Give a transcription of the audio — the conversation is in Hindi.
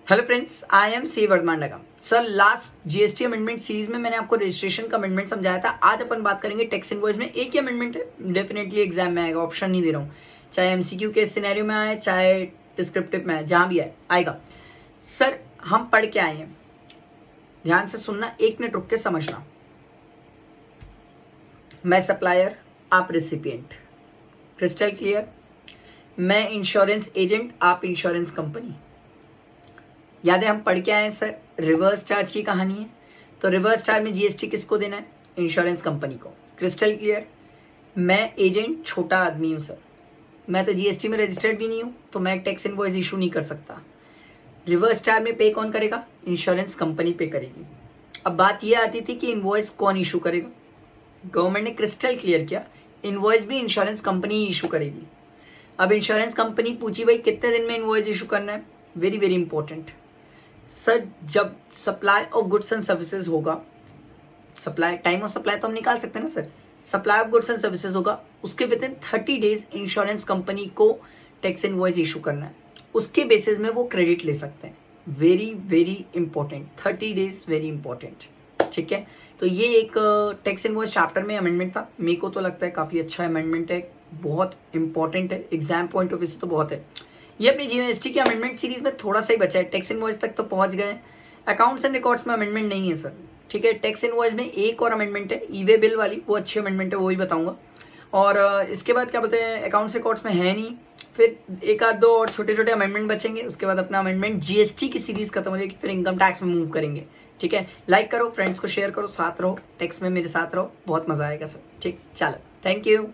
Hello friends, I am C Vardhman लगा। Sir, last GST amendment series में मैंने आपको रजिस्ट्रेशन का अमेंडमेंट समझाया था। आज अपन बात करेंगे टैक्स इनवॉइस में। एक ही अमेंडमेंट है, डेफिनेटली एग्जाम में आएगा, ऑप्शन नहीं दे रहा हूँ। चाहे एमसीक्यू के सिनेरियो में आए, चाहे डिस्क्रिप्टिव में आए, जहां भी आए आएगा। सर, हम पढ़ के आए हैं, ध्यान से सुनना, 1 मिनट रुक के समझना। मैं सप्लायर, आप रिसिपिएंट, क्रिस्टल क्लियर। मैं इंश्योरेंस एजेंट, आप इंश्योरेंस कंपनी। याद है हम पढ़ के आए हैं सर, रिवर्स चार्ज की कहानी है। तो रिवर्स चार्ज में जीएसटी किसको देना है? इंश्योरेंस कंपनी को। Crystal clear. मैं एजेंट, छोटा आदमी हूँ सर, मैं तो जीएसटी में रजिस्टर्ड भी नहीं हूँ, तो मैं टैक्स इनवॉइस इशू नहीं कर सकता। रिवर्स चार्ज में पे कौन करेगा? इंश्योरेंस कंपनी पे करेगी। अब बात यह आती थी कि इनवॉइस कौन इशू करेगा? गवर्नमेंट ने क्रिस्टल क्लियर किया, इनवॉइस भी इंश्योरेंस कंपनी इशू करेगी। अब इंश्योरेंस कंपनी पूछी भाई कितने दिन में इनवॉइस इशू करना है? वेरी वेरी इंपॉर्टेंट सर, जब supply of goods and services होगा, सप्लाई, टाइम ऑफ सप्लाई तो हम निकाल सकते हैं ना sir, supply of goods and services होगा, उसके with in 30 days insurance company को टैक्स इनवॉइस इशू करना है। उसके बेसिस में वो क्रेडिट ले सकते हैं। Very very important, 30 days very important. ठीक है, तो ये एक टैक्स इनवॉइस चैप्टर में अमेंडमेंट था। मेरे को तो लगता है काफ़ी अच्छा अमेंडमेंट है, बहुत इंपॉर्टेंट है, एग्जाम पॉइंट ऑफ व्यू से तो बहुत है। ये अपनी जीएसटी की अमेंडमेंट सीरीज में थोड़ा सा ही बचा है, टैक्स इनवॉइस तक तो पहुंच गए। अकाउंट्स एंड रिकॉर्ड्स में अमेंडमेंट नहीं है सर। ठीक है, टैक्स इनवॉइस में एक और अमेंडमेंट है, ई वे बिल वाली, वो अच्छी अमेंडमेंट है, वो ही बताऊंगा। और इसके बाद क्या बोलते हैं, अकाउंट्स रिकॉर्ड्स में है नहीं। फिर एक आध दो और छोटे छोटे अमेंडमेंट बचेंगे, उसके बाद अपना अमेंडमेंट जीएसटी की सीरीज खत्म हो जाएगी, फिर इनकम टैक्स में मूव करेंगे। ठीक है, लाइक करो, फ्रेंड्स को शेयर करो, साथ रहो, टैक्स में मेरे साथ रहो, बहुत मजा आएगा सर। ठीक, चलो, थैंक यू।